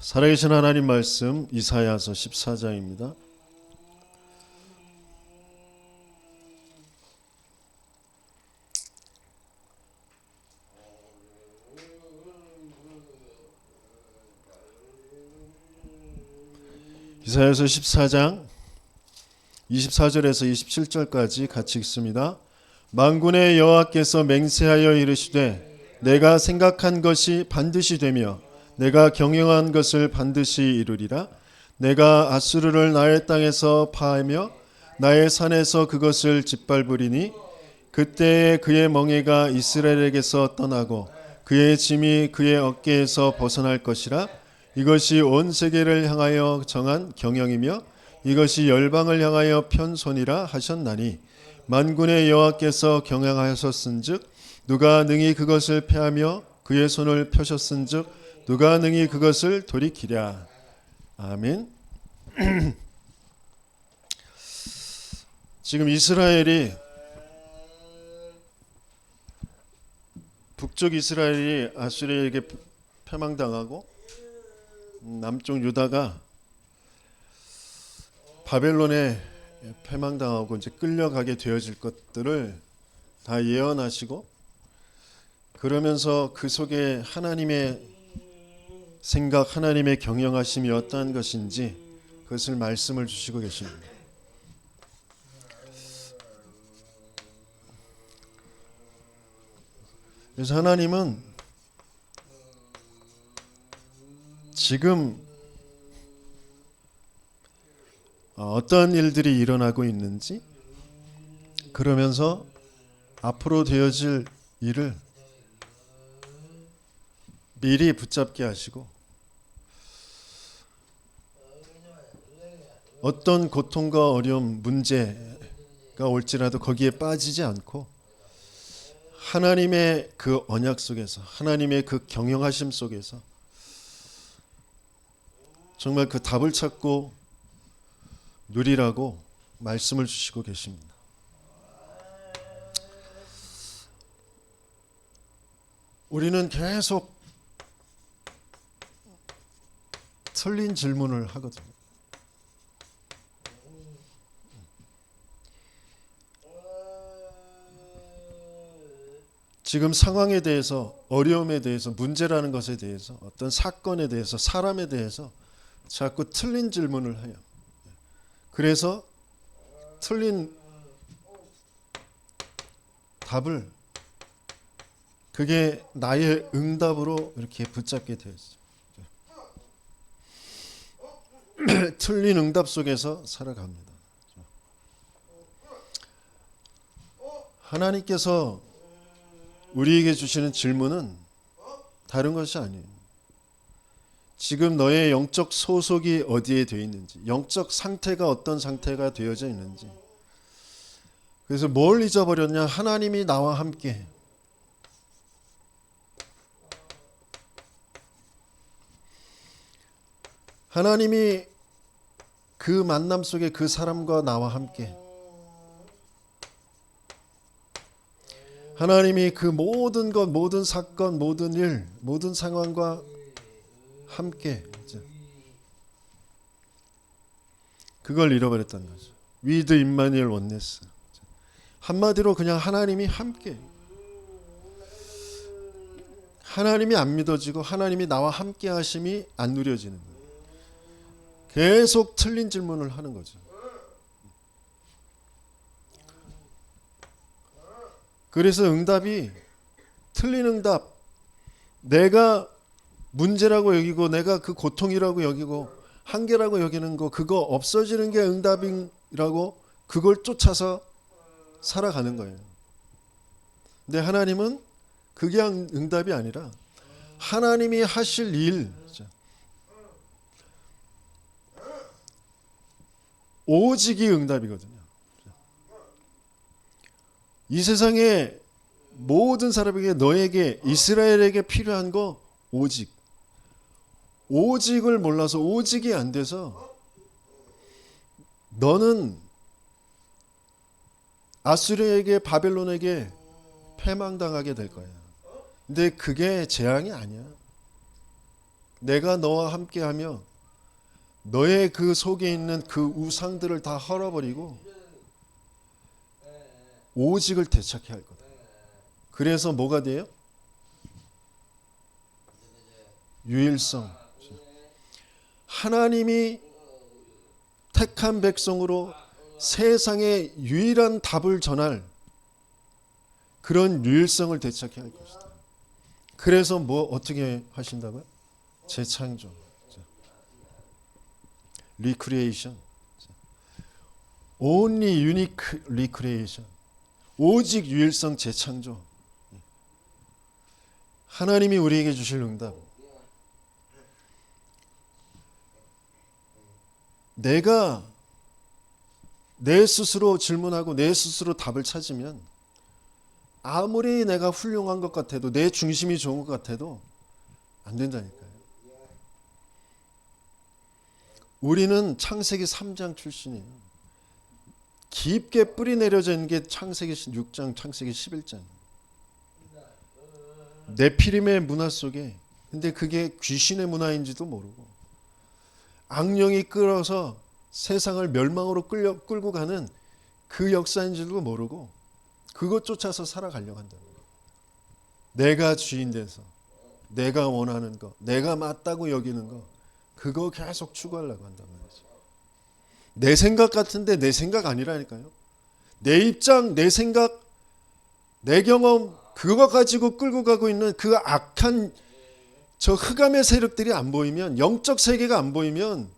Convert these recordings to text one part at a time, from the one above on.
살아계신 하나님 말씀 이사야서 14장입니다. 이사야서 14장 24절에서 27절까지 같이 읽습니다. 만군의 여호와께서 맹세하여 이르시되 내가 생각한 것이 반드시 되며 내가 경영한 것을 반드시 이루리라. 내가 아수르를 나의 땅에서 파하며 나의 산에서 그것을 짓밟으리니 그때에 그의 멍에가 이스라엘에게서 떠나고 그의 짐이 그의 어깨에서 벗어날 것이라. 이것이 온 세계를 향하여 정한 경영이며 이것이 열방을 향하여 편손이라 하셨나니 만군의 여호와께서 경영하셨은즉 누가 능히 그것을 패하며 그의 손을 펴셨은즉 누가 능히 그것을 돌이키랴. 아멘. 지금 이스라엘이 북쪽 이스라엘이 아수르에게 패망당하고 남쪽 유다가 바벨론에 패망당하고 이제 끌려가게 되어질 것들을 다 예언하시고, 그러면서 그 속에 하나님의 생각, 하나님의 경영하심이 어떠한 것인지 그것을 말씀을 주시고 계십니다. 그래서 하나님은 지금 어떤 일들이 일어나고 있는지, 그러면서 앞으로 되어질 일을 미리 붙잡게 하시고, 어떤 고통과 어려움, 문제가 올지라도 거기에 빠지지 않고 하나님의 그 언약 속에서, 하나님의 그 경영하심 속에서 정말 그 답을 찾고 누리라고 말씀을 주시고 계십니다. 우리는 계속 틀린 질문을 하거든요. 지금 상황에 대해서, 어려움에 대해서, 문제라는 것에 대해서, 어떤 사건에 대해서, 사람에 대해서 자꾸 틀린 질문을 해요. 그래서 틀린 답을, 그게 나의 응답으로 이렇게 붙잡게 되었어요. 틀린 응답 속에서 살아갑니다. 하나님께서 우리에게 주시는 질문은 다른 것이 아니에요. 지금 너의 영적 소속이 어디에 되어 있는지, 영적 상태가 어떤 상태가 되어져 있는지. 그래서 뭘 잊어버렸냐? 하나님이 나와 함께, 하나님이 그 만남 속에 그 사람과 나와 함께, 하나님이 그 모든 것, 모든 사건, 모든 일, 모든 상황과 함께, 그걸 잃어버렸다는 거죠. 위드 임마누엘 원네스. 한마디로 그냥 하나님이 함께, 하나님이 안 믿어지고 하나님이 나와 함께 하심이 안 누려지는 거예요. 계속 틀린 질문을 하는 거죠. 그래서 응답이, 틀린 응답, 내가 문제라고 여기고 내가 그 고통이라고 여기고 한계라고 여기는 거, 그거 없어지는 게 응답이라고 그걸 쫓아서 살아가는 거예요. 근데 하나님은 그게 응답이 아니라 하나님이 하실 일, 오직이 응답이거든요. 이 세상에 모든 사람에게, 너에게, 이스라엘에게 필요한 거 오직. 오직을 몰라서, 오직이 안 돼서 너는 아수르에게, 바벨론에게 패망당하게 될 거야. 근데 그게 재앙이 아니야. 내가 너와 함께하며 너의 그 속에 있는 그 우상들을 다 헐어버리고 오직을 되찾게 할 거다. 그래서 뭐가 돼요? 유일성. 하나님이 택한 백성으로 세상에 유일한 답을 전할 그런 유일성을 되찾게 할 것이다. 그래서 뭐 어떻게 하신다고요? 재창조, 리크리에이션, only unique recreation, 오직 유일성 재창조. 하나님이 우리에게 주실 응답. 내가 내 스스로 질문하고 내 스스로 답을 찾으면 아무리 내가 훌륭한 것 같아도 내 중심이 좋은 것 같아도 안 된다니까요. 우리는 창세기 3장 출신이에요. 깊게 뿌리 내려져 있는 게 창세기 6장, 창세기 11장. 네피림의 문화 속에, 근데 그게 귀신의 문화인지도 모르고 악령이 끌어서 세상을 멸망으로 끌고 가는 그 역사인지도 모르고 그것 쫓아서 살아가려고 한다. 내가 주인 돼서 내가 원하는 거, 내가 맞다고 여기는 거, 그거 계속 추구하려고 한단 말이죠. 내 생각 같은데 내 생각 아니라니까요. 내 입장, 내 생각, 내 경험, 그거 가지고 끌고 가고 있는 그 악한 저 흑암의 세력들이 안 보이면, 영적 세계가 안 보이면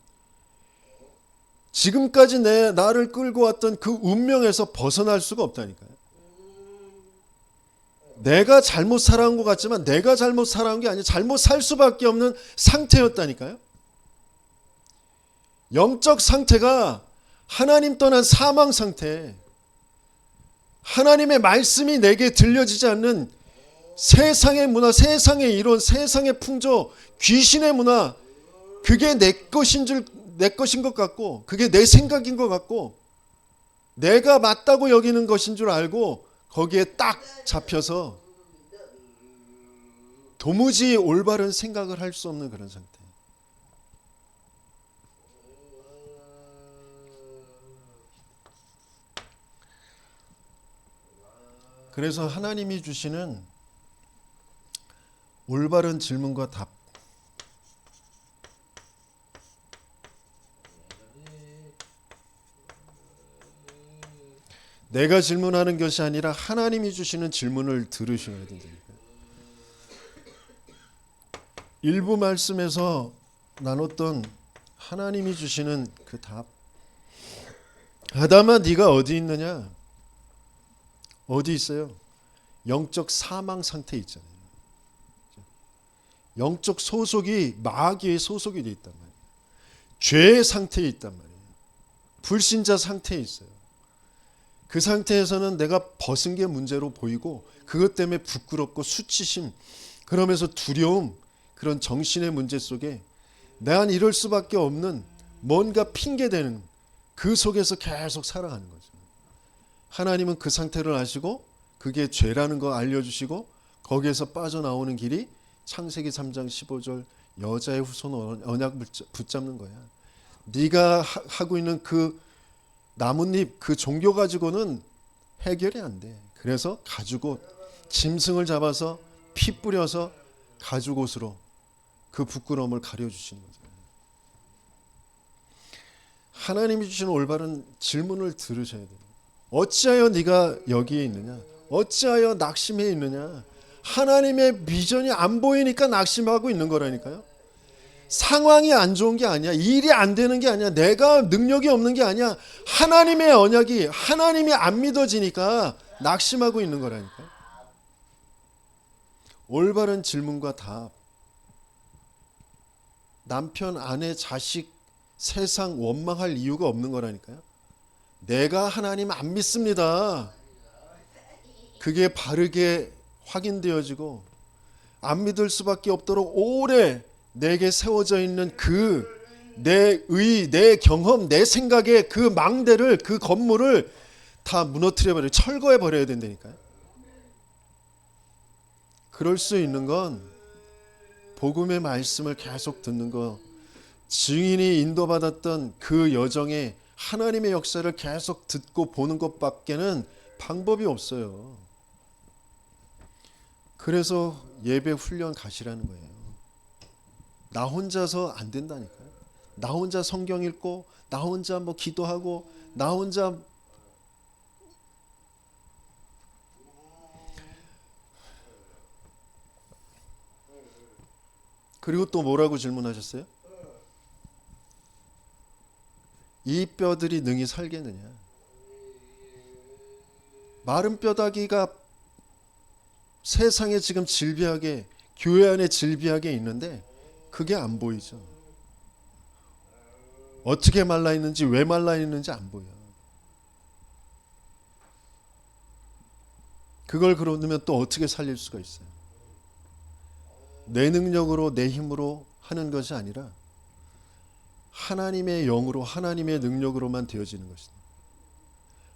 지금까지 나를 끌고 왔던 그 운명에서 벗어날 수가 없다니까요. 내가 잘못 살아온 것 같지만 내가 잘못 살아온 게 아니라 잘못 살 수밖에 없는 상태였다니까요. 영적 상태가 하나님 떠난 사망 상태, 하나님의 말씀이 내게 들려지지 않는 세상의 문화, 세상의 이론, 세상의 풍조, 귀신의 문화, 그게 내 것인 것 같고, 그게 내 생각인 것 같고, 내가 맞다고 여기는 것인 줄 알고 거기에 딱 잡혀서 도무지 올바른 생각을 할 수 없는 그런 상태. 그래서 하나님이 주시는 올바른 질문과 답, 내가 질문하는 것이 아니라 하나님이 주시는 질문을 들으셔야 된다니까요. 일부 말씀에서 나눴던 하나님이 주시는 그 답. 아담아, 네가 어디 있느냐? 어디 있어요? 영적 사망 상태에 있잖아요. 영적 소속이 마귀의 소속이 되어 있단 말이에요. 죄의 상태에 있단 말이에요. 불신자 상태에 있어요. 그 상태에서는 내가 벗은 게 문제로 보이고 그것 때문에 부끄럽고 수치심, 그러면서 두려움, 그런 정신의 문제 속에 난 이럴 수밖에 없는 뭔가 핑계대는 그 속에서 계속 살아가는 거죠. 하나님은 그 상태를 아시고 그게 죄라는 거 알려주시고 거기에서 빠져나오는 길이 창세기 3장 15절 여자의 후손 언약 붙잡는 거야. 네가 하고 있는 그 나뭇잎, 그 종교 가지고는 해결이 안 돼. 그래서 가죽옷, 짐승을 잡아서 피 뿌려서 가죽옷으로 그 부끄러움을 가려주시는 거죠. 하나님이 주시는 올바른 질문을 들으셔야 돼요. 어찌하여 네가 여기에 있느냐? 어찌하여 낙심해 있느냐? 하나님의 비전이 안 보이니까 낙심하고 있는 거라니까요. 상황이 안 좋은 게 아니야. 일이 안 되는 게 아니야. 내가 능력이 없는 게 아니야. 하나님의 언약이, 하나님이 안 믿어지니까 낙심하고 있는 거라니까요. 올바른 질문과 답. 남편, 아내, 자식, 세상 원망할 이유가 없는 거라니까요. 내가 하나님 안 믿습니다. 그게 바르게 확인되어지고 안 믿을 수밖에 없도록 오래 내게 세워져 있는 그 내 의, 내 경험, 내 생각의 그 망대를, 그 건물을 다 무너뜨려버려요. 철거해버려야 된다니까요. 그럴 수 있는 건 복음의 말씀을 계속 듣는 거, 증인이 인도받았던 그 여정에 하나님의 역사를 계속 듣고 보는 것밖에는 방법이 없어요. 그래서 예배 훈련 가시라는 거예요. 나 혼자서 안 된다니까요. 나 혼자 성경 읽고, 나 혼자 뭐 기도하고, 나 혼자 그리고 또 뭐라고 질문하셨어요? 이 뼈들이 능히 살겠느냐? 마른 뼈다귀가 세상에 지금 질비하게, 교회 안에 질비하게 있는데 그게 안 보이죠. 어떻게 말라 있는지, 왜 말라 있는지 안 보여. 그걸 그러면 또 어떻게 살릴 수가 있어요? 내 능력으로, 내 힘으로 하는 것이 아니라 하나님의 영으로, 하나님의 능력으로만 되어지는 것입니다.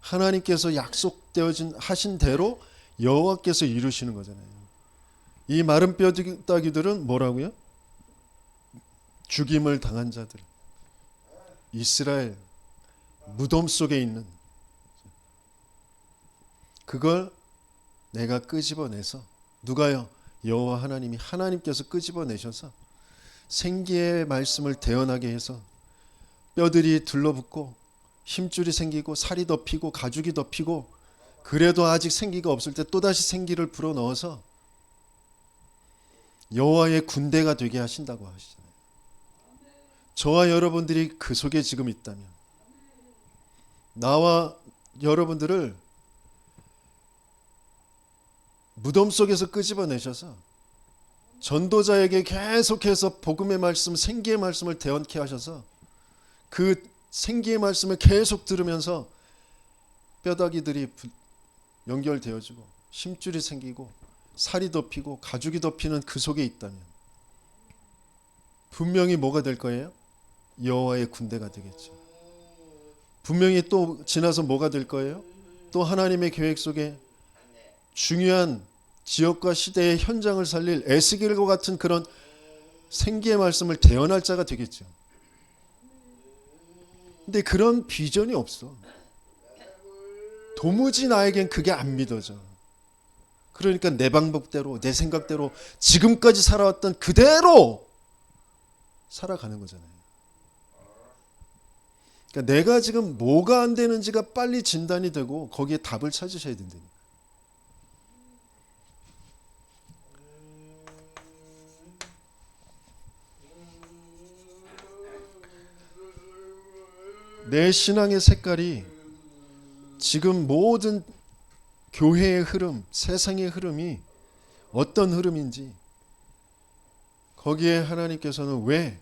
하나님께서 약속되어진 하신 대로 여호와께서 이루시는 거잖아요. 이 마른 뼈다귀들은 뭐라고요? 죽임을 당한 자들, 이스라엘 무덤 속에 있는, 그걸 내가 끄집어내서, 누가요? 여호와 하나님이, 하나님께서 끄집어내셔서 생기의 말씀을 대언하게 해서 뼈들이 들러붙고 힘줄이 생기고 살이 덮이고 가죽이 덮이고, 그래도 아직 생기가 없을 때 또다시 생기를 불어넣어서 여호와의 군대가 되게 하신다고 하시잖아요. 저와 여러분들이 그 속에 지금 있다면, 나와 여러분들을 무덤 속에서 끄집어내셔서 전도자에게 계속해서 복음의 말씀, 생기의 말씀을 대언케 하셔서 그 생기의 말씀을 계속 들으면서 뼈다귀들이 연결되어지고 힘줄이 생기고 살이 덮이고 가죽이 덮이는 그 속에 있다면 분명히 뭐가 될 거예요? 여호와의 군대가 되겠죠. 분명히 또 지나서 뭐가 될 거예요? 또 하나님의 계획 속에 중요한 지역과 시대의 현장을 살릴 에스겔과 같은 그런 생기의 말씀을 대언할 자가 되겠죠. 근데 그런 비전이 없어. 도무지 나에겐 그게 안 믿어져. 그러니까 내 방법대로, 내 생각대로 지금까지 살아왔던 그대로 살아가는 거잖아요. 그러니까 내가 지금 뭐가 안 되는지가 빨리 진단이 되고 거기에 답을 찾으셔야 된다니까. 내 신앙의 색깔이 지금 모든 교회의 흐름, 세상의 흐름이 어떤 흐름인지, 거기에 하나님께서는 왜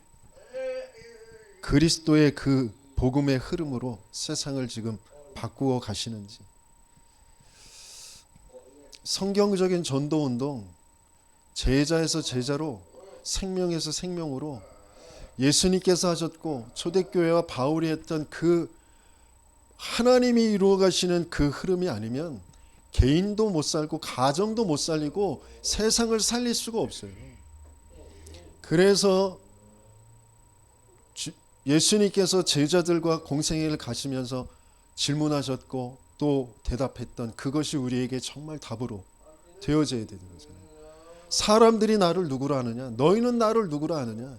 그리스도의 그 복음의 흐름으로 세상을 지금 바꾸어 가시는지. 성경적인 전도운동, 제자에서 제자로, 생명에서 생명으로 예수님께서 하셨고 초대교회와 바울이 했던 그 하나님이 이루어 가시는 그 흐름이 아니면 개인도 못 살고 가정도 못 살리고 세상을 살릴 수가 없어요. 그래서 예수님께서 제자들과 공생애를 가시면서 질문하셨고 또 대답했던 그것이 우리에게 정말 답으로 되어져야 되는 거잖아요. 사람들이 나를 누구로 아느냐? 너희는 나를 누구로 아느냐?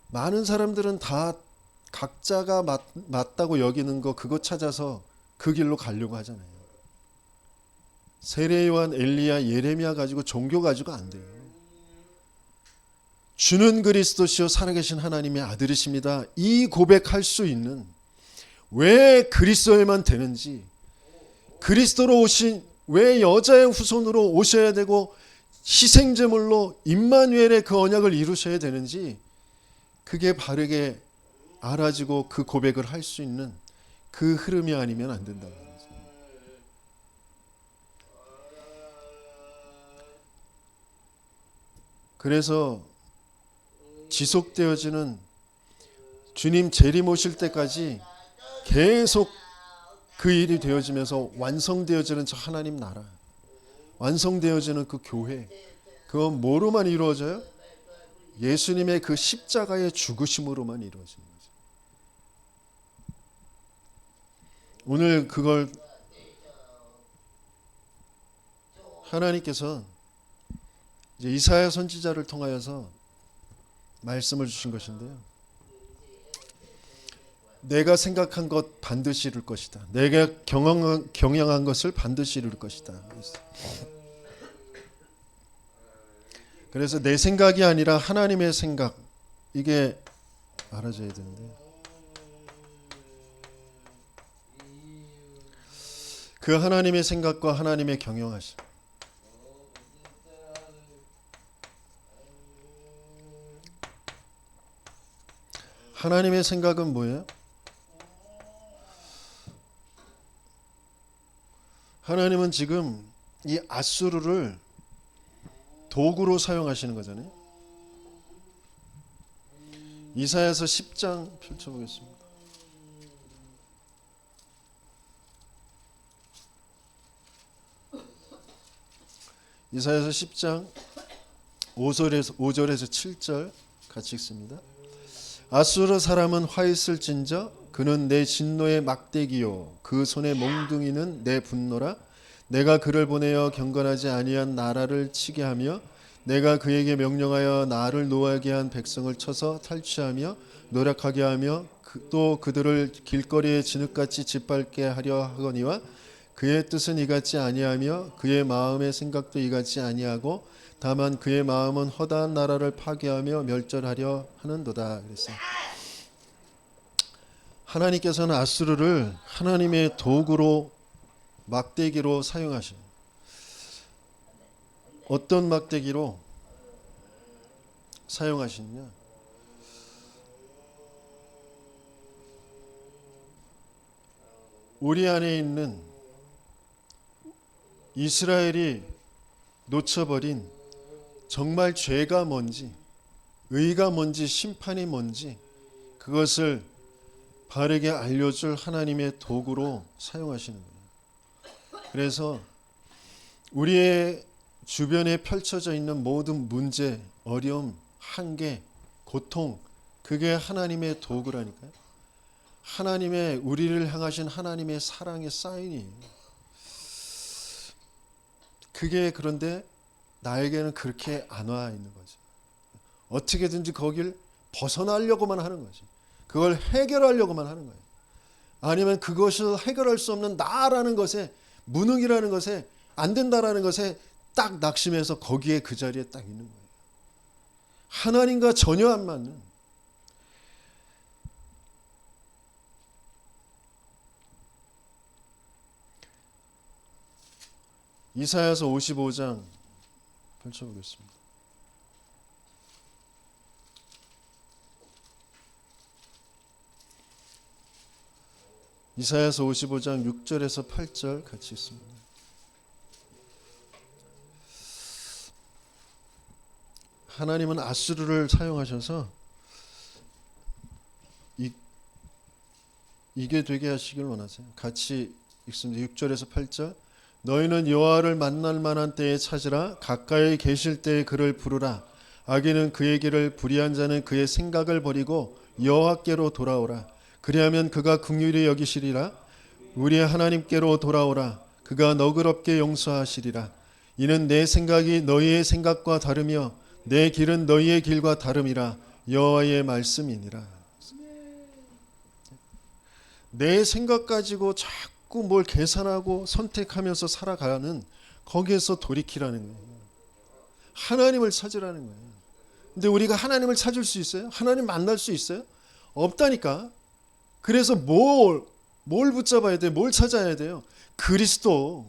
많은 사람들은 다 각자가 맞다고 여기는 거, 그거 찾아서 그 길로 가려고 하잖아요. 세례 요한, 엘리야, 예레미야 가지고 종교 가지고 안 돼요. 주는 그리스도시요 살아계신 하나님의 아들이십니다. 이 고백할 수 있는, 왜 그리스도에만 되는지, 그리스도로 오신, 왜 여자의 후손으로 오셔야 되고 희생제물로 임마누엘의 그 언약을 이루셔야 되는지, 그게 바르게 알아지고 그 고백을 할 수 있는 그 흐름이 아니면 안 된다는 거죠. 그래서 지속되어지는 주님 재림 오실 때까지 계속 그 일이 되어지면서 완성되어지는 저 하나님 나라, 완성되어지는 그 교회, 그건 뭐로만 이루어져요? 예수님의 그 십자가의 죽으심으로만 이루어지는 거죠. 오늘 그걸 하나님께서 이제 이사야 선지자를 통하여서 말씀을 주신 것인데요. 내가 생각한 것 반드시 이룰 것이다. 내가 경영한 것을 반드시 이룰 것이다. 그래서 내 생각이 아니라 하나님의 생각, 이게 알아져야 되는데, 그 하나님의 생각과 하나님의 경영하심, 하나님의 생각은 뭐예요? 하나님은 지금 이 아수르를 도구로 사용하시는 거잖아요. 이사야서 10장 펼쳐보겠습니다. 이사야서 10장 5절에서 7절 같이 읽습니다. 아수르 사람은 화 있을진저 그는 내 진노의 막대기요 그 손의 몽둥이는 내 분노라. 내가 그를 보내어 경건하지 아니한 나라를 치게 하며 내가 그에게 명령하여 나를 노하게 한 백성을 쳐서 탈취하며 노력하게 하며 또 그들을 길거리에 진흙같이 짓밟게 하려 하거니와 그의 뜻은 이같지 아니하며 그의 마음의 생각도 이같지 아니하고 다만 그의 마음은 허다한 나라를 파괴하며 멸절하려 하는도다. 그랬어요. 하나님께서는 아수르를 하나님의 도구로 막대기로 사용하셔요. 어떤 막대기로 사용하시느냐? 우리 안에 있는 이스라엘이 놓쳐버린 정말 죄가 뭔지, 의가 뭔지, 심판이 뭔지 그것을 바르게 알려줄 하나님의 도구로 사용하시는 거예요. 그래서 우리의 주변에 펼쳐져 있는 모든 문제, 어려움, 한계, 고통, 그게 하나님의 도구라니까요. 하나님의, 우리를 향하신 하나님의 사랑의 사인이에요. 그게 그런데 나에게는 그렇게 안 와 있는 거죠. 어떻게든지 거길 벗어나려고만 하는 거지. 그걸 해결하려고만 하는 거예요. 아니면 그것을 해결할 수 없는 나라는 것에, 무능이라는 것에, 안 된다라는 것에 딱 낙심해서 거기에 그 자리에 딱 있는 거예요. 하나님과 전혀 안 맞는. 이사야서 55장 펼쳐보겠습니다. 이사야서 55장 6절에서 8절 같이 있습니다. 하나님은 아수르를 사용하셔서 이게 되게 하시길 원하세요. 같이 읽습니다. 6절에서 8절. 너희는 여호와를 만날 만한 때에 찾으라. 가까이 계실 때에 그를 부르라. 악인은 그의 길을 불의한 자는 그의 생각을 버리고 여호와께로 돌아오라. 그리하면 그가 긍휼히 여기시리라. 우리의 하나님께로 돌아오라. 그가 너그럽게 용서하시리라. 이는 내 생각이 너희의 생각과 다르며 내 길은 너희의 길과 다름이라. 여호와의 말씀이니라. 내 생각 가지고 자꾸 뭘 계산하고 선택하면서 살아가는, 거기에서 돌이키라는 거예요. 하나님을 찾으라는 거예요. 근데 우리가 하나님을 찾을 수 있어요? 하나님 만날 수 있어요? 없다니까. 그래서 뭘 붙잡아야 돼요? 뭘 찾아야 돼요? 그리스도.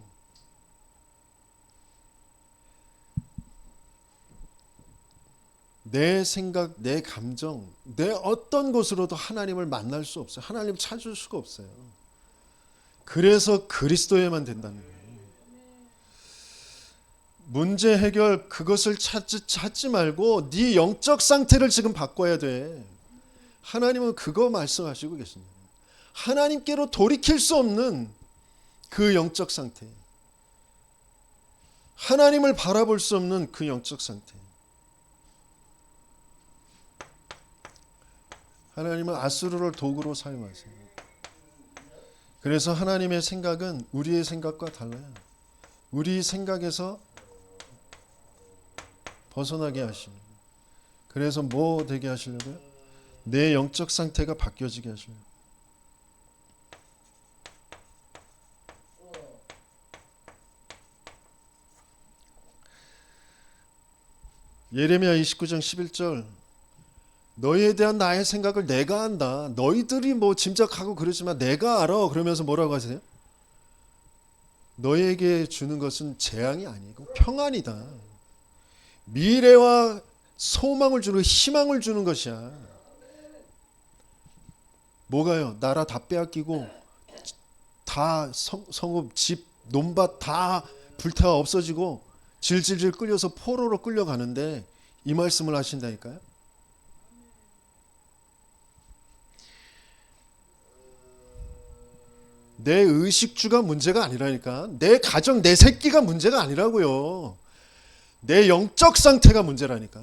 내 생각, 내 감정, 내 어떤 것으로도 하나님을 만날 수 없어요. 하나님을 찾을 수가 없어요. 그래서 그리스도에만 된다는 거예요. 문제 해결, 그것을 찾지 말고 네 영적 상태를 지금 바꿔야 돼. 하나님은 그거 말씀하시고 계십니다. 하나님께로 돌이킬 수 없는 그 영적 상태. 하나님을 바라볼 수 없는 그 영적 상태. 하나님은 아수르를 도구로 사용하세요. 그래서 하나님의 생각은 우리의 생각과 달라요. 우리 생각에서 벗어나게 하십니다. 그래서 뭐 되게 하시려고요? 내 영적 상태가 바뀌어지게 하셔요. 예레미야 29장 11절 너희에 대한 나의 생각을 내가 안다. 너희들이 뭐 짐작하고 그러지만 내가 알아. 그러면서 뭐라고 하세요? 너희에게 주는 것은 재앙이 아니고 평안이다. 미래와 소망을 주는, 희망을 주는 것이야. 뭐가요? 나라 다 빼앗기고 다 성읍, 집, 논밭 다 불태워 없어지고 질질질 끌려서 포로로 끌려가는데 이 말씀을 하신다니까요. 내 의식주가 문제가 아니라니까. 내 가정, 내 새끼가 문제가 아니라고요. 내 영적 상태가 문제라니까.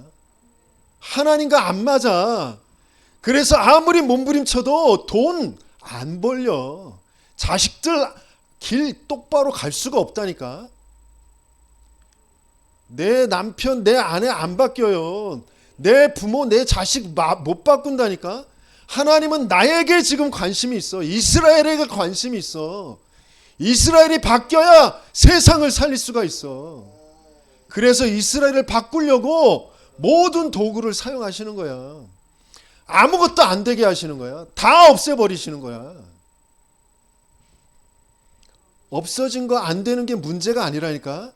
하나님과 안 맞아. 그래서 아무리 몸부림쳐도 돈 안 벌려. 자식들 길 똑바로 갈 수가 없다니까. 내 남편, 내 아내 안 바뀌어요. 내 부모, 내 자식 못 바꾼다니까. 하나님은 나에게 지금 관심이 있어. 이스라엘에게 관심이 있어. 이스라엘이 바뀌어야 세상을 살릴 수가 있어. 그래서 이스라엘을 바꾸려고 모든 도구를 사용하시는 거야. 아무것도 안 되게 하시는 거야. 다 없애버리시는 거야. 없어진 거 안 되는 게 문제가 아니라니까.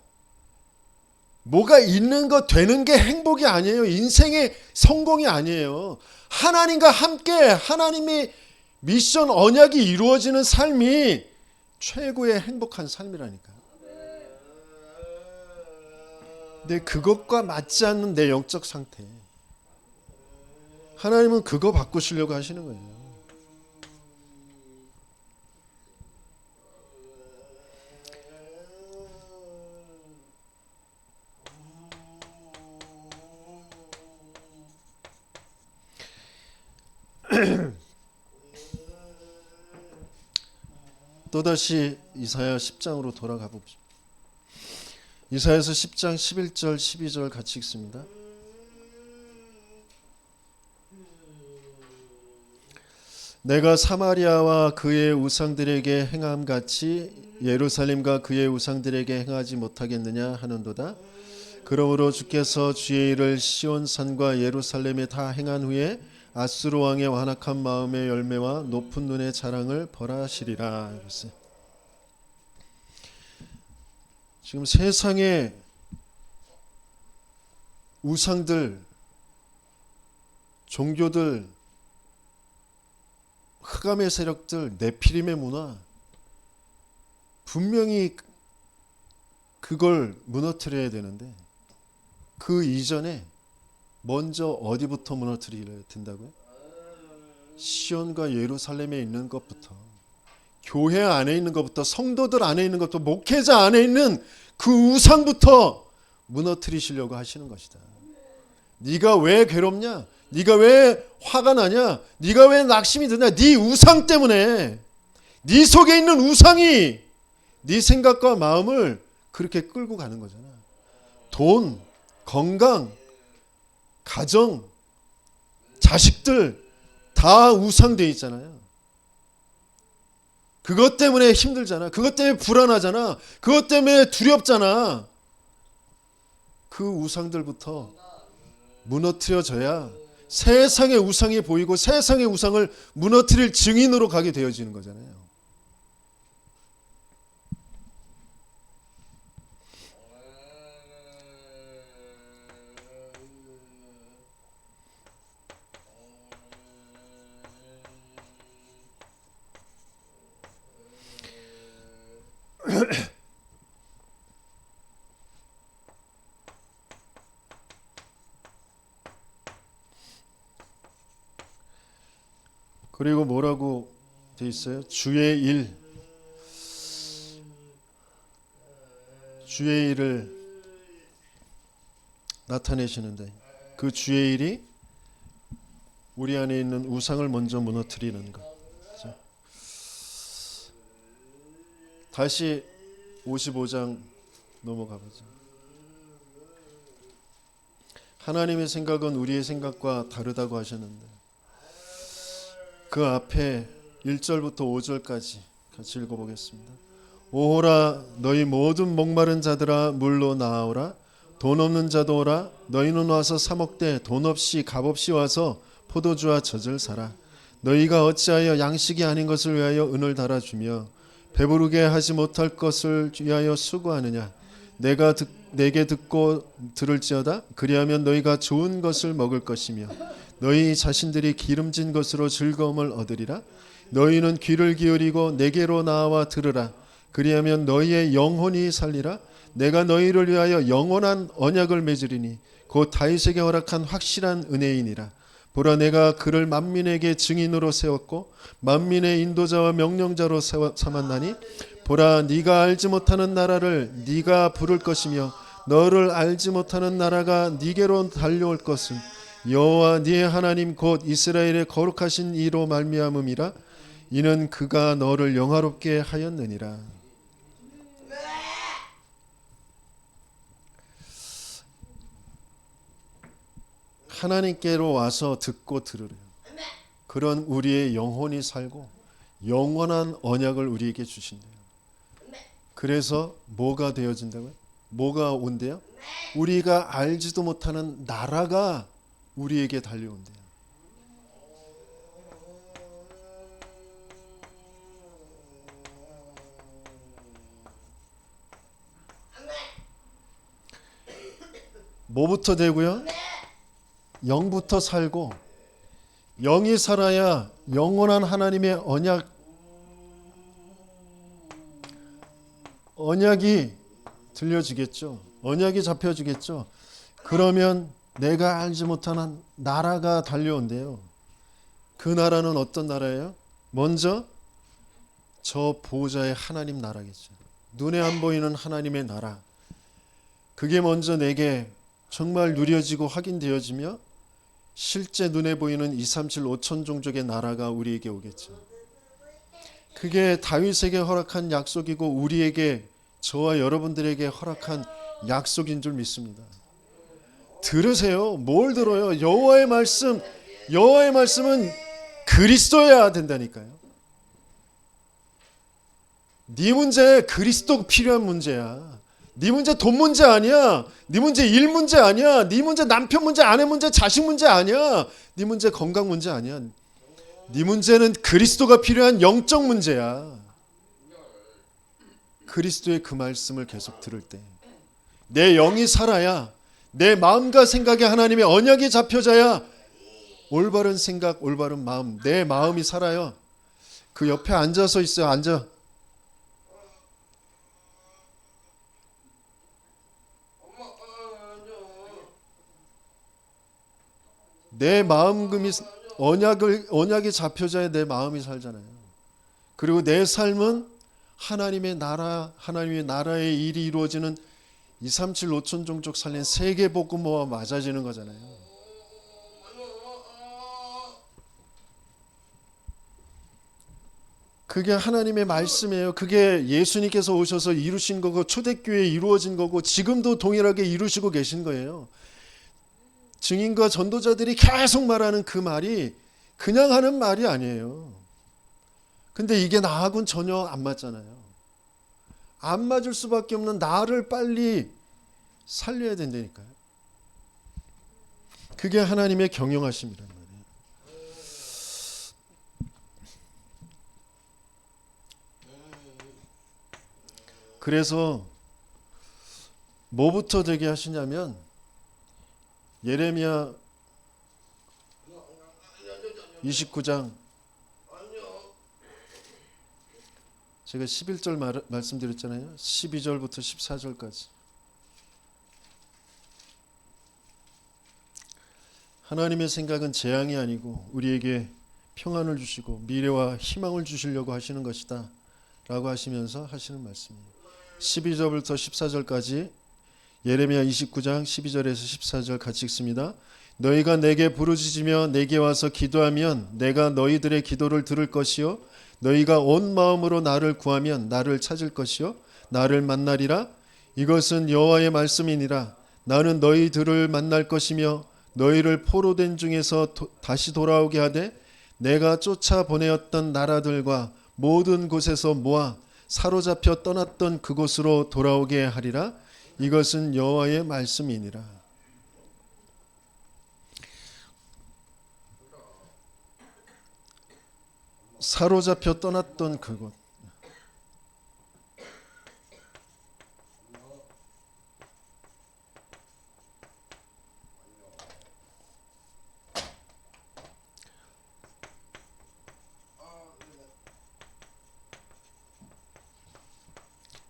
뭐가 있는 거 되는 게 행복이 아니에요. 인생의 성공이 아니에요. 하나님과 함께 하나님의 미션 언약이 이루어지는 삶이 최고의 행복한 삶이라니까. 근데 그것과 맞지 않는 내 영적 상태. 하나님은 그거 바꾸시려고 하시는 거예요. 또다시 이사야 10장으로 돌아가 봅시다. 이사야서 10장 11절 12절 같이 읽습니다. 내가 사마리아와 그의 우상들에게 행함 같이 예루살렘과 그의 우상들에게 행하지 못하겠느냐 하는도다. 그러므로 주께서 주의 일을 시온산과 예루살렘에 다 행한 후에 아수르 왕의 완악한 마음의 열매와 높은 눈의 자랑을 벌하시리라. 이랬어요. 지금 세상의 우상들, 종교들, 흑암의 세력들, 네피림의 문화, 분명히 그걸 무너뜨려야 되는데 그 이전에 먼저 어디부터 무너뜨려야 된다고요? 시온과 예루살렘에 있는 것부터, 교회 안에 있는 것부터, 성도들 안에 있는 것부터, 목회자 안에 있는 그 우상부터 무너뜨리시려고 하시는 것이다. 네가 왜 괴롭냐? 네가 왜 화가 나냐? 네가 왜 낙심이 드냐? 네 우상 때문에. 네 속에 있는 우상이 네 생각과 마음을 그렇게 끌고 가는 거잖아. 돈, 건강, 가정, 자식들 다 우상되어 있잖아요. 그것 때문에 힘들잖아. 그것 때문에 불안하잖아. 그것 때문에 두렵잖아. 그 우상들부터 무너뜨려져야 세상의 우상이 보이고 세상의 우상을 무너뜨릴 증인으로 가게 되어지는 거잖아요. 그리고 뭐라고 돼 있어요? 주의 일을 나타내시는데 그 주의 일이 우리 안에 있는 우상을 먼저 무너뜨리는 것. 자, 다시 55장 넘어가 보죠. 하나님의 생각은 우리의 생각과 다르다고 하셨는데 그 앞에 1절부터 5절까지 같이 읽어보겠습니다. 오호라 너희 모든 목마른 자들아 물로 나아오라. 돈 없는 자도 오라. 너희는 와서 사 먹되 돈 없이 값 없이 와서 포도주와 젖을 사라. 너희가 어찌하여 양식이 아닌 것을 위하여 은을 달아주며 배부르게 하지 못할 것을 위하여 수고하느냐. 내게 듣고 들을지어다. 그리하면 너희가 좋은 것을 먹을 것이며 너희 자신들이 기름진 것으로 즐거움을 얻으리라. 너희는 귀를 기울이고 내게로 나와 들으라. 그리하면 너희의 영혼이 살리라. 내가 너희를 위하여 영원한 언약을 맺으리니 곧 다윗에게 허락한 확실한 은혜이니라. 보라 내가 그를 만민에게 증인으로 세웠고 만민의 인도자와 명령자로 삼았나니 보라 네가 알지 못하는 나라를 네가 부를 것이며 너를 알지 못하는 나라가 네게로 달려올 것은 여호와 네의 하나님 곧 이스라엘의 거룩하신 이로 말미암음이라. 이는 그가 너를 영화롭게 하였느니라. 하나님께로 와서 듣고 들으래요. 그런 우리의 영혼이 살고 영원한 언약을 우리에게 주신대요. 그래서 뭐가 되어진다고요? 뭐가 온대요? 우리가 알지도 못하는 나라가 우리에게 달려온대요. 뭐부터 되고요? 영부터 살고 영이 살아야 영원한 하나님의 언약이 들려지겠죠. 언약이 잡혀지겠죠. 그러면 내가 알지 못하는 나라가 달려온대요. 그 나라는 어떤 나라예요? 먼저 저 보호자의 하나님 나라겠죠. 눈에 안 보이는 하나님의 나라. 그게 먼저 내게 정말 누려지고 확인되어지며 실제 눈에 보이는 237 5천 종족의 나라가 우리에게 오겠죠. 그게 다윗에게 허락한 약속이고 우리에게 저와 여러분들에게 허락한 약속인 줄 믿습니다. 들으세요. 뭘 들어요? 여호와의 말씀은 그리스도여야 된다니까요. 네 문제 그리스도 필요한 문제야. 네 문제 돈 문제 아니야. 네 문제 일 문제 아니야. 네 문제 남편 문제, 아내 문제, 자식 문제 아니야. 네 문제 건강 문제 아니야. 네 문제는 그리스도가 필요한 영적 문제야. 그리스도의 그 말씀을 계속 들을 때 내 영이 살아야 내 마음과 생각에 하나님의 언약이 잡혀져야 올바른 생각, 올바른 마음, 내 마음이 살아요. 그 옆에 앉아서 있어요. 앉아. 내 마음금이 언약이 잡혀져야 내 마음이 살잖아요. 그리고 내 삶은 하나님의 나라의 일이 이루어지는 237 5천 종족 살린 세계 복음화와 맞아지는 거잖아요. 그게 하나님의 말씀이에요. 그게 예수님께서 오셔서 이루신 거고 초대교회에 이루어진 거고 지금도 동일하게 이루시고 계신 거예요. 증인과 전도자들이 계속 말하는 그 말이 그냥 하는 말이 아니에요. 근데 이게 나하고는 전혀 안 맞잖아요. 안 맞을 수밖에 없는 나를 빨리 살려야 된다니까요. 그게 하나님의 경영하심이란 말이에요. 그래서 뭐부터 되게 하시냐면 예레미야 29장 제가 11절 말씀드렸잖아요. 12절부터 14절까지 하나님의 생각은 재앙이 아니고 우리에게 평안을 주시고 미래와 희망을 주시려고 하시는 것이다 라고 하시면서 하시는 말씀이에요. 12절부터 14절까지 예레미야 29장 12절에서 14절 같이 읽습니다. 너희가 내게 부르짖으며 내게 와서 기도하면 내가 너희들의 기도를 들을 것이요 너희가 온 마음으로 나를 구하면 나를 찾을 것이요 나를 만나리라. 이것은 여호와의 말씀이니라. 나는 너희들을 만날 것이며 너희를 포로된 중에서 다시 돌아오게 하되 내가 쫓아 보내었던 나라들과 모든 곳에서 모아 사로잡혀 떠났던 그곳으로 돌아오게 하리라. 이것은 여호와의 말씀이니라. 사로잡혀 떠났던 그곳.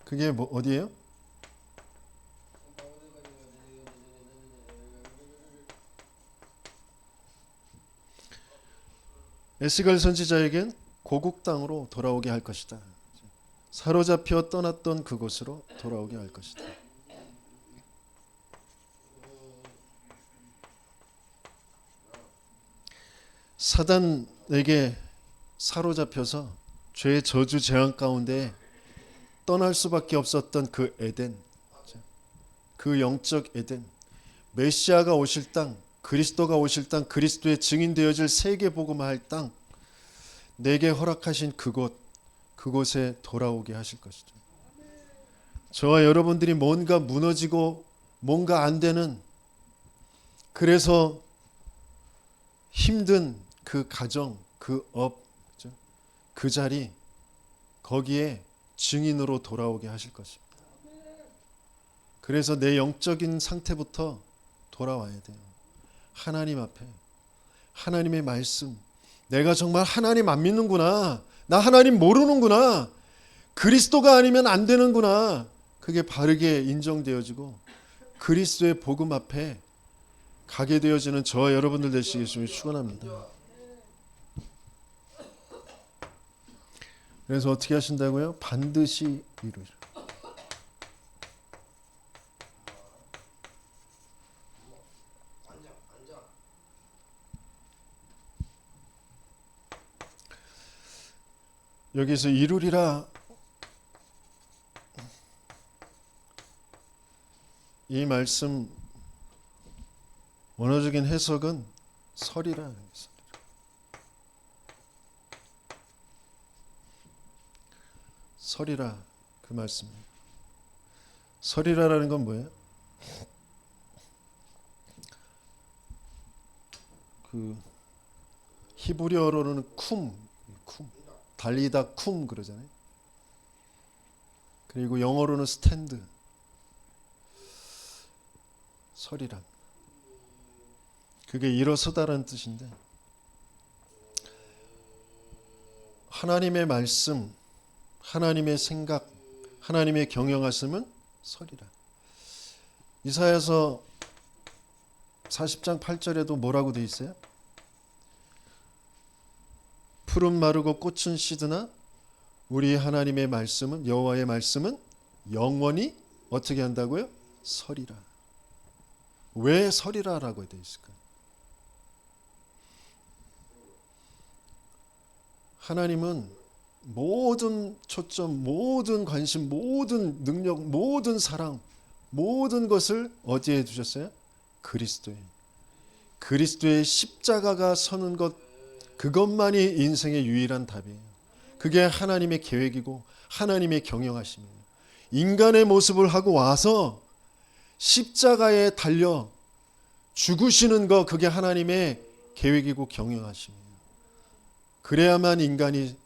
그게 뭐 어디예요? 에스겔 선지자에겐 고국 땅으로 돌아오게 할 것이다. 사로잡혀 떠났던 그곳으로 돌아오게 할 것이다. 사단에게 사로잡혀서 죄의 저주 재앙 가운데 떠날 수밖에 없었던 그 에덴, 그 영적 에덴, 메시아가 오실 땅, 그리스도가 오실 땅, 그리스도의 증인 되어질 세계 복음화할 땅, 내게 허락하신 그곳에 돌아오게 하실 것이죠. 저와 여러분들이 뭔가 무너지고 뭔가 안 되는, 그래서 힘든 그 가정, 그 업, 그 자리, 거기에 증인으로 돌아오게 하실 것입니다. 그래서 내 영적인 상태부터 돌아와야 돼요. 하나님 앞에, 하나님의 말씀, 내가 정말 하나님 안 믿는구나, 나 하나님 모르는구나, 그리스도가 아니면 안 되는구나, 그게 바르게 인정되어지고 그리스도의 복음 앞에 가게 되어지는 저와 여러분들 되시기를 축원합니다. 그래서 어떻게 하신다고요? 반드시 이루리라. 여기서 이루리라, 이 말씀 원어적인 해석은 설이라. 설이라, 그 말씀이에요. 설이라라는 건 뭐예요? 그 히브리어로는 쿰, 달리다 쿰 그러잖아요. 그리고 영어로는 스탠드. 설이란 그게 일어서다라는 뜻인데, 하나님의 말씀, 하나님의 생각, 하나님의 경영하심은 설이라. 이사야서 40장 8절에도 뭐라고 돼 있어요? 풀은 마르고 꽃은 시드나 우리 하나님의 말씀은, 여호와의 말씀은 영원히 어떻게 한다고요? 설이라. 왜 설이라라고 되어 있을까요? 하나님은 모든 초점, 모든 관심, 모든 능력, 모든 사랑, 모든 것을 어디에 두셨어요? 그리스도에. 그리스도의 십자가가 서는 것, 그것만이 인생의 유일한 답이에요. 그게 하나님의 계획이고 하나님의 경영하심이에요. 인간의 모습을 하고 와서 십자가에 달려 죽으시는 것, 그게 하나님의 계획이고 경영하심이에요. 그래야만 인간이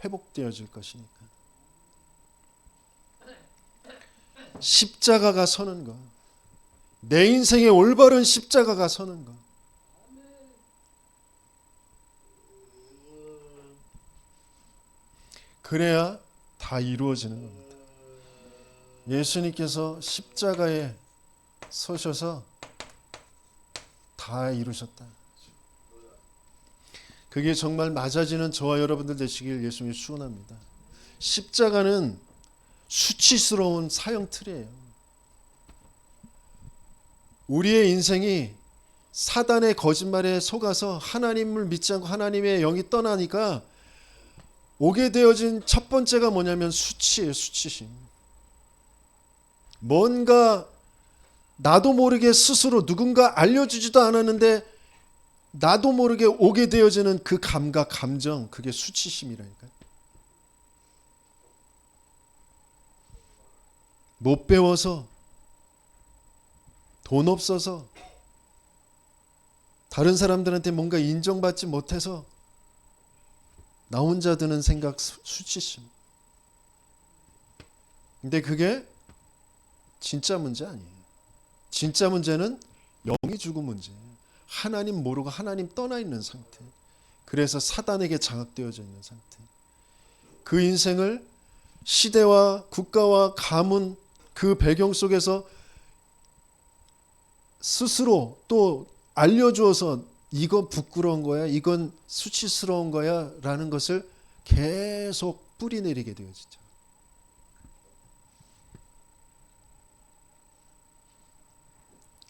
회복되어질 것이니까. 십자가가 서는 것, 내 인생의 올바른 십자가가 서는 것, 그래야 다 이루어지는 겁니다. 예수님께서 십자가에 서셔서 다 이루셨다. 그게 정말 맞아지는 저와 여러분들 되시길 예수님이 축원합니다. 십자가는 수치스러운 사형 틀이에요. 우리의 인생이 사단의 거짓말에 속아서 하나님을 믿지 않고 하나님의 영이 떠나니까 오게 되어진 첫 번째가 뭐냐면 수치예요. 수치심. 뭔가 나도 모르게 스스로 누군가 알려주지도 않았는데 나도 모르게 오게 되어지는 그 감각, 감정, 그게 수치심이라니까요. 못 배워서, 돈 없어서, 다른 사람들한테 뭔가 인정받지 못해서 나 혼자 드는 생각, 수치심. 근데 그게 진짜 문제 아니에요. 진짜 문제는 영이 죽은 문제예요. 하나님 모르고 하나님 떠나 있는 상태. 그래서 사단에게 장악되어져 있는 상태. 그 인생을 시대와 국가와 가문 그 배경 속에서 스스로 또 알려주어서 이건 부끄러운 거야, 이건 수치스러운 거야 라는 것을 계속 뿌리내리게 되어지죠.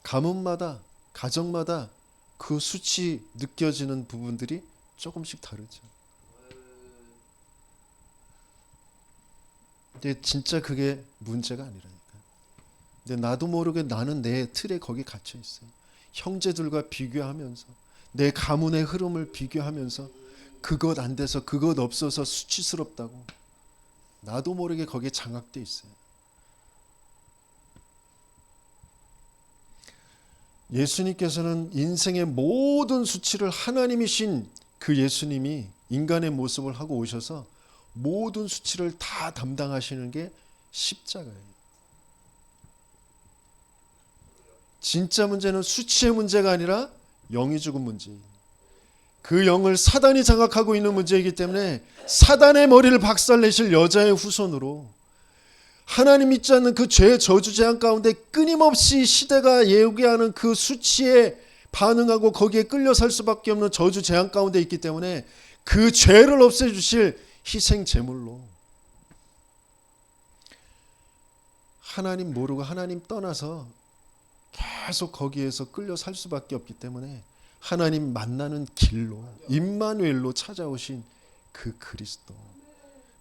가문마다, 가정마다 그 수치 느껴지는 부분들이 조금씩 다르죠. 근데 진짜 그게 문제가 아니라니까요. 근데 나도 모르게 나는 내 틀에 거기 갇혀 있어요. 형제들과 비교하면서 내 가문의 흐름을 비교하면서 그것 안 돼서 그것 없어서 수치스럽다고 나도 모르게 거기에 장악돼 있어요. 예수님께서는 인생의 모든 수치를 하나님이신 그 예수님이 인간의 모습을 하고 오셔서 모든 수치를 다 담당하시는 게 십자가예요. 진짜 문제는 수치의 문제가 아니라 영이 죽은 문제예요. 그 영을 사단이 장악하고 있는 문제이기 때문에 사단의 머리를 박살내실 여자의 후손으로 하나님 믿지 않는 그 죄의 저주 재앙 가운데 끊임없이 시대가 예우하는 그 수치에 반응하고 거기에 끌려 살 수밖에 없는 저주 재앙 가운데 있기 때문에 그 죄를 없애주실 희생 제물로 하나님 모르고 하나님 떠나서 계속 거기에서 끌려 살 수밖에 없기 때문에 하나님 만나는 길로 임마누엘로 찾아오신 그 그리스도,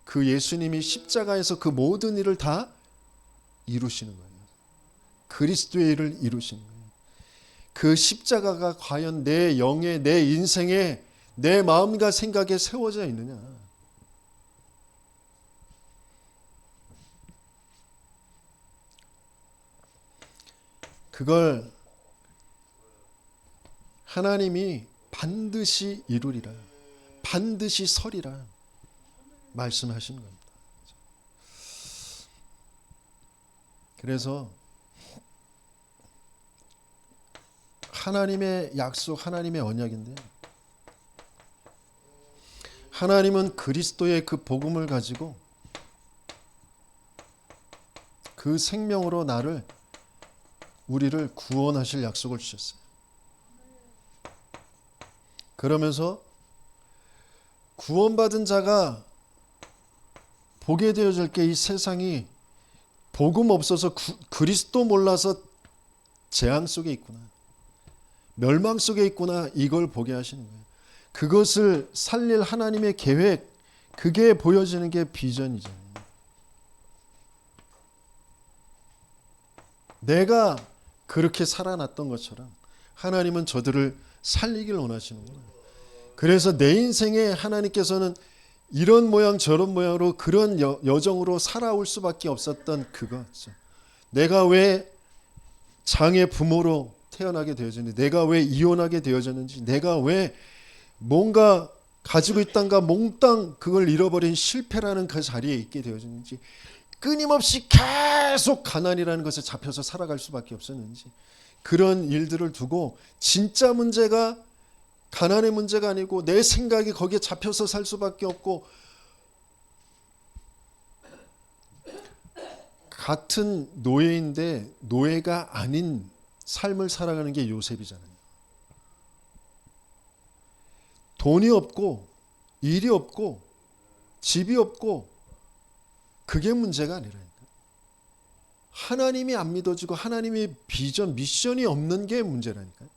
그 예수님이 십자가에서 그 모든 일을 다 이루시는 거예요. 그리스도의 일을 이루시는 거예요. 그 십자가가 과연 내 영에, 내 인생에, 내 마음과 생각에 세워져 있느냐. 그걸 하나님이 반드시 이루리라, 반드시 서리라 말씀하시는 겁니다. 그래서 하나님의 약속, 하나님의 언약인데 하나님은 그리스도의 그 복음을 가지고 그 생명으로 우리를 구원하실 약속을 주셨어요. 그러면서 구원받은 자가 보게 되어질 게 이 세상이 복음 없어서 그리스도 몰라서 재앙 속에 있구나, 멸망 속에 있구나, 이걸 보게 하시는 거예요. 그것을 살릴 하나님의 계획, 그게 보여지는 게 비전이잖아요. 내가 그렇게 살아났던 것처럼 하나님은 저들을 살리길 원하시는구나. 그래서 내 인생에 하나님께서는 이런 모양 저런 모양으로 그런 여정으로 살아올 수밖에 없었던 그거죠. 내가 왜 장애 부모로 태어나게 되어졌는지, 내가 왜 이혼하게 되어졌는지, 내가 왜 뭔가 가지고 있던가 몽땅 그걸 잃어버린 실패라는 그 자리에 있게 되어졌는지, 끊임없이 계속 가난이라는 것에 잡혀서 살아갈 수밖에 없었는지, 그런 일들을 두고 진짜 문제가 가난의 문제가 아니고 내 생각이 거기에 잡혀서 살 수밖에 없고, 같은 노예인데 노예가 아닌 삶을 살아가는 게 요셉이잖아요. 돈이 없고 일이 없고 집이 없고 그게 문제가 아니라니까. 하나님이 안 믿어지고 하나님의 비전, 미션이 없는 게 문제라니까요.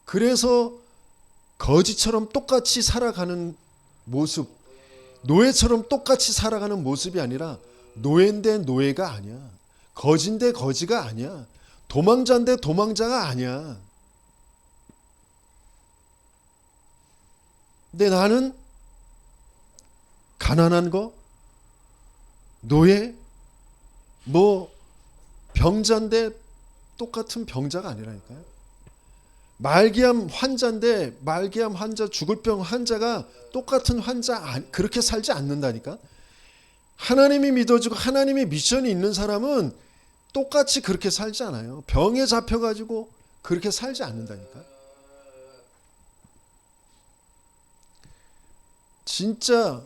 그래서 거지처럼 똑같이 살아가는 모습, 노예처럼 똑같이 살아가는 모습이 아니라 노예인데 노예가 아니야. 거지인데 거지가 아니야. 도망자인데 도망자가 아니야. 근데 나는 가난한 거, 노예, 뭐 병자인데 똑같은 병자가 아니라니까요. 말기암 환자인데 말기암 환자, 죽을 병 환자가 똑같은 환자 그렇게 살지 않는다니까. 하나님이 믿어지고 하나님의 미션이 있는 사람은 똑같이 그렇게 살지 않아요. 병에 잡혀가지고 그렇게 살지 않는다니까. 진짜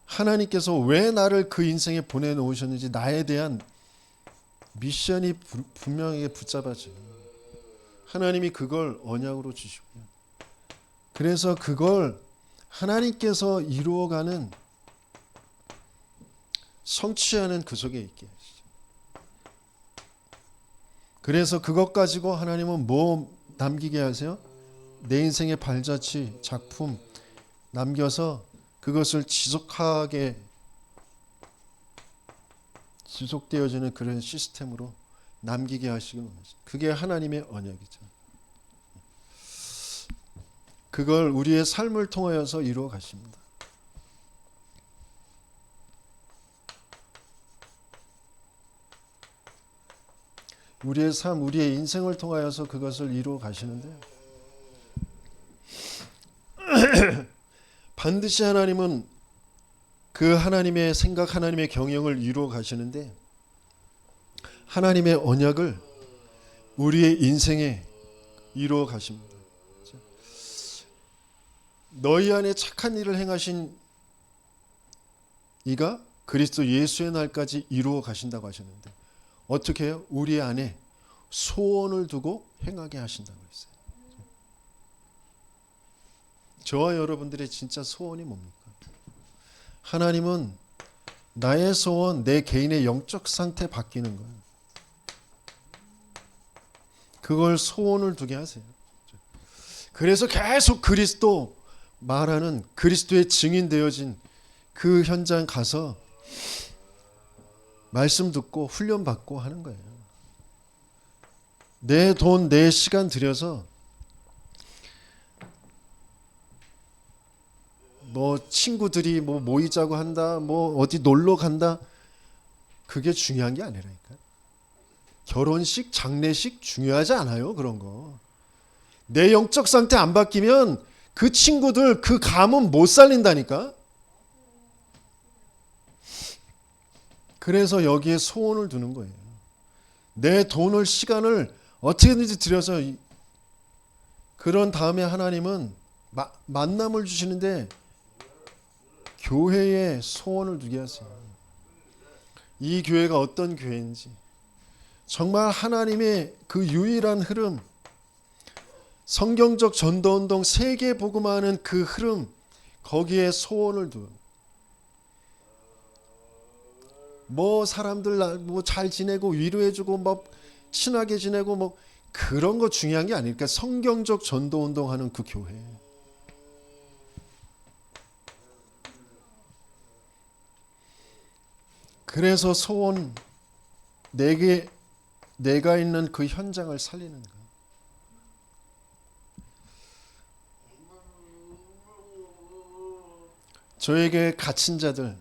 하나님께서 왜 나를 그 인생에 보내놓으셨는지 나에 대한 미션이 분명하게 붙잡아져요. 하나님이 그걸 언약으로 주시고요. 그래서 그걸 하나님께서 이루어가는, 성취하는 그 속에 있게 하시죠. 그래서 그것 가지고 하나님은 뭐 남기게 하세요? 내 인생의 발자취, 작품 남겨서 그것을 지속되어지는 그런 시스템으로 남기게 하시는 거죠. 그게 하나님의 언약이죠. 그걸 우리의 삶을 통하여서 이루어 가십니다. 우리의 삶, 우리의 인생을 통하여서 그것을 이루어 가시는데 반드시 하나님은 그 하나님의 생각, 하나님의 경영을 이루어 가시는데 하나님의 언약을 우리의 인생에 이루어 가십니다. 너희 안에 착한 일을 행하신 이가 그리스도 예수의 날까지 이루어 가신다고 하셨는데 어떻게 해요? 우리 안에 소원을 두고 행하게 하신다고 했어요. 저와 여러분들의 진짜 소원이 뭡니까? 하나님은 나의 소원, 내 개인의 영적 상태 바뀌는 거예요. 그걸 소원을 두게 하세요. 그래서 계속 그리스도 말하는, 그리스도의 증인 되어진 그 현장 가서 말씀 듣고 훈련 받고 하는 거예요. 내 돈, 내 시간 들여서 뭐 친구들이 뭐 모이자고 한다, 뭐 어디 놀러 간다, 그게 중요한 게 아니라니까. 결혼식, 장례식 중요하지 않아요. 그런 거. 내 영적 상태 안 바뀌면 그 친구들 그 감은 못 살린다니까. 그래서 여기에 소원을 두는 거예요. 내 돈을, 시간을 어떻게든지 들여서 그런 다음에 하나님은 만남을 주시는데 교회에 소원을 두게 하세요. 이 교회가 어떤 교회인지, 정말 하나님의 그 유일한 흐름, 성경적 전도운동, 세계 복음화하는 그 흐름, 거기에 소원을 두. 뭐 사람들 뭐 잘 지내고 위로해주고 뭐 친하게 지내고 뭐 그런 거 중요한 게 아니니까 성경적 전도운동하는 그 교회. 그래서 소원, 내가 있는 그 현장을 살리는 거예요. 저에게 갇힌 자들,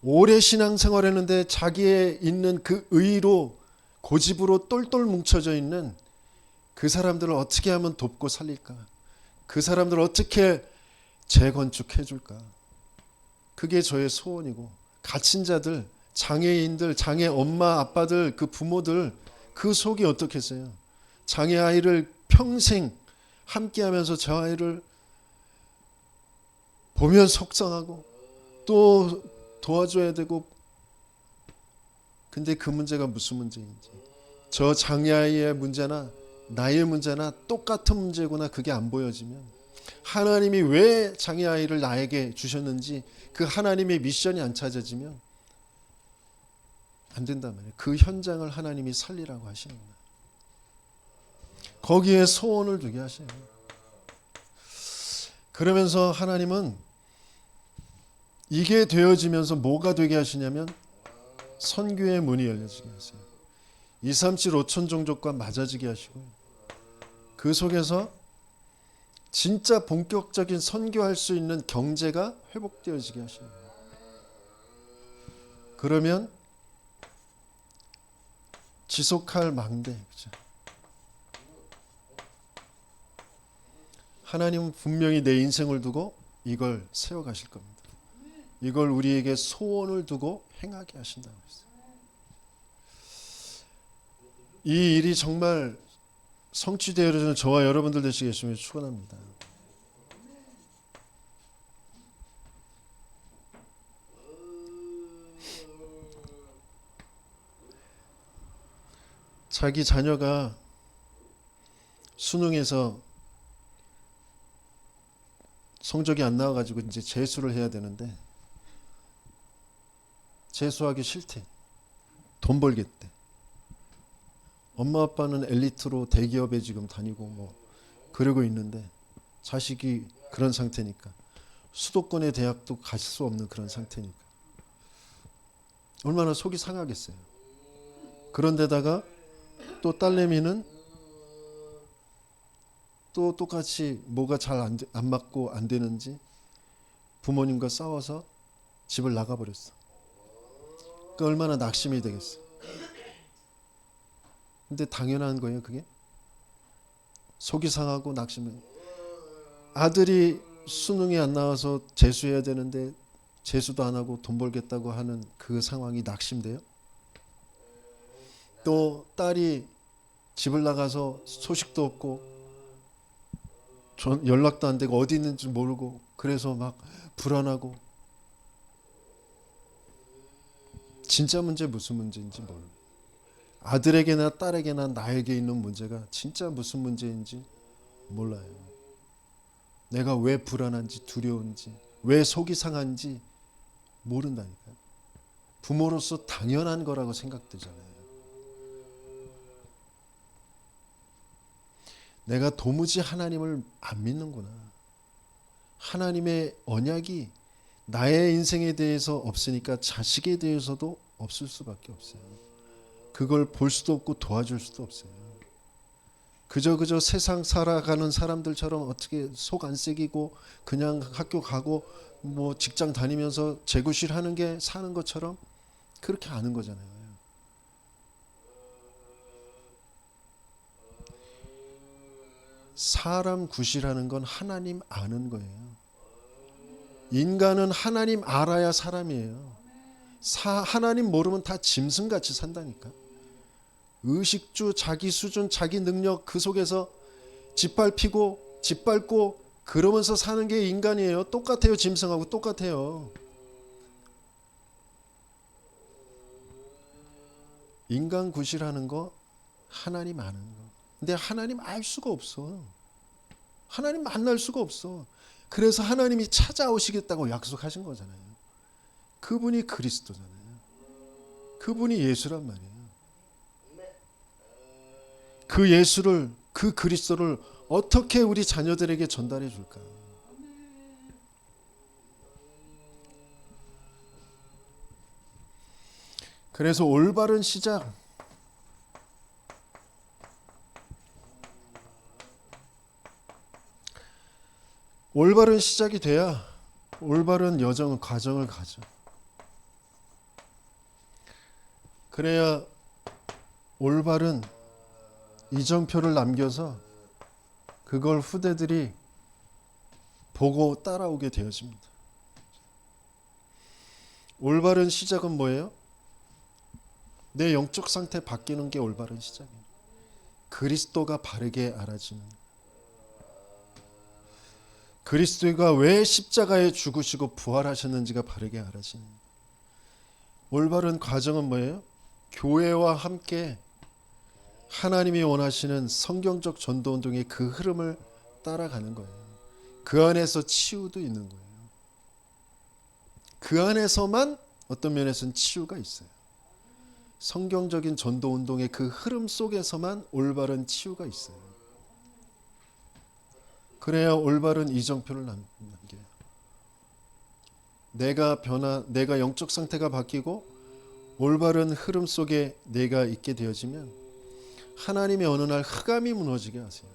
오래 신앙생활했는데 자기의 있는 그 의로, 고집으로 똘똘 뭉쳐져 있는 그 사람들을 어떻게 하면 돕고 살릴까? 그 사람들을 어떻게 재건축해 줄까? 그게 저의 소원이고, 갇힌 자들, 장애인들, 장애 엄마 아빠들, 그 부모들, 그 속이 어떻겠어요? 장애 아이를 평생 함께하면서 저 아이를 보면 속상하고 또 도와줘야 되고, 근데 그 문제가 무슨 문제인지, 저 장애 아이의 문제나 나의 문제나 똑같은 문제구나, 그게 안 보여지면, 하나님이 왜 장애 아이를 나에게 주셨는지 그 하나님의 미션이 안 찾아지면 안 된단 말이에요. 그 현장을 하나님이 살리라고 하시는 거예요. 거기에 소원을 두게 하셔요. 그러면서 하나님은 이게 되어지면서 뭐가 되게 하시냐면 선교의 문이 열려지게 하세요. 237 5천 종족과 맞아지게 하시고요. 그 속에서 진짜 본격적인 선교할 수 있는 경제가 회복되어지게 하시는 거예요. 그러면 지속할 망대, 그렇죠? 하나님은 분명히 내 인생을 두고 이걸 세워가실 겁니다. 이걸 우리에게 소원을 두고 행하게 하신다고 했어요. 이 일이 정말 성취되어지는 저와 여러분들 되시겠음을 축원합니다. 자기 자녀가 수능에서 성적이 안 나와가지고 이제 재수를 해야 되는데 재수하기 싫대. 돈 벌겠대. 엄마 아빠는 엘리트로 대기업에 지금 다니고 뭐 그러고 있는데 자식이 그런 상태니까 수도권의 대학도 갈 수 없는 그런 상태니까 얼마나 속이 상하겠어요. 그런데다가 또 딸내미는 또 똑같이 뭐가 잘 안 맞고 안 되는지 부모님과 싸워서 집을 나가버렸어. 그러니까 얼마나 낙심이 되겠어. 근데 당연한 거예요, 그게. 속이 상하고 낙심이. 아들이 수능이 안 나와서 재수해야 되는데 재수도 안 하고 돈 벌겠다고 하는 그 상황이 낙심돼요. 또 딸이 집을 나가서 소식도 없고 연락도 안 되고 어디 있는지 모르고 그래서 막 불안하고 진짜 문제 무슨 문제인지 몰라요. 아들에게나 딸에게나 나에게 있는 문제가 진짜 무슨 문제인지 몰라요. 내가 왜 불안한지 두려운지 왜 속이 상한지 모른다니까요. 부모로서 당연한 거라고 생각되잖아요. 내가 도무지 하나님을 안 믿는구나. 하나님의 언약이 나의 인생에 대해서 없으니까 자식에 대해서도 없을 수밖에 없어요. 그걸 볼 수도 없고 도와줄 수도 없어요. 그저 세상 살아가는 사람들처럼 어떻게 속 안 새기고 그냥 학교 가고 뭐 직장 다니면서 재구실 하는 게 사는 것처럼 그렇게 아는 거잖아요. 사람 구실하는 건 하나님 아는 거예요. 인간은 하나님 알아야 사람이에요. 하나님 모르면 다 짐승같이 산다니까. 의식주, 자기 수준, 자기 능력 그 속에서 짓밟히고 짓밟고 그러면서 사는 게 인간이에요. 똑같아요. 짐승하고 똑같아요. 인간 구실하는 거 하나님 아는 거. 근데 하나님 알 수가 없어. 하나님 만날 수가 없어. 그래서 하나님이 찾아오시겠다고 약속하신 거잖아요. 그분이 그리스도잖아요. 그분이 예수란 말이에요. 그 예수를, 그 그리스도를 어떻게 우리 자녀들에게 전달해 줄까? 그래서 올바른 시작, 올바른 시작이 돼야 올바른 여정, 과정을 가죠. 그래야 올바른 이정표를 남겨서 그걸 후대들이 보고 따라오게 되어집니다. 올바른 시작은 뭐예요? 내 영적 상태 바뀌는 게 올바른 시작이에요. 그리스도가 바르게 알아지는, 그리스도가 왜 십자가에 죽으시고 부활하셨는지가 바르게 알아지는 올바른 과정은 뭐예요? 교회와 함께 하나님이 원하시는 성경적 전도운동의 그 흐름을 따라가는 거예요. 그 안에서 치유도 있는 거예요. 그 안에서만 어떤 면에서는 치유가 있어요. 성경적인 전도 운동의 그 흐름 속에서만 올바른 치유가 있어요. 그래야 올바른 이정표를 남겨요. 내가 영적 상태가 바뀌고 올바른 흐름 속에 내가 있게 되어지면 하나님의 어느 날 흑암이 무너지게 하세요.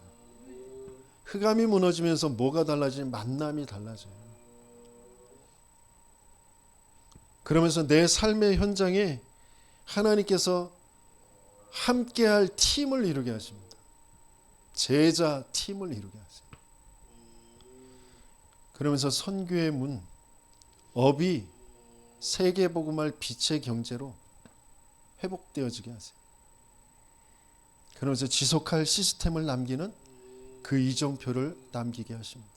흑암이 무너지면서 뭐가 달라지냐? 만남이 달라져요. 그러면서 내 삶의 현장에 하나님께서 함께할 팀을 이루게 하십니다. 제자 팀을 이루게 하세요. 그러면서 선교의 문, 업이 세계복음할 빛의 경제로 회복되어지게 하세요. 그러면서 지속할 시스템을 남기는 그 이정표를 남기게 하십니다.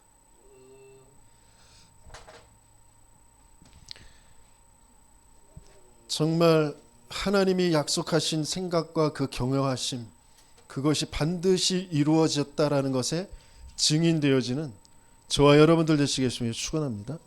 정말 하나님이 약속하신 생각과 그 경영하심, 그것이 반드시 이루어졌다라는 것에 증인되어지는 저와 여러분들 되시겠습니다. 축원합니다.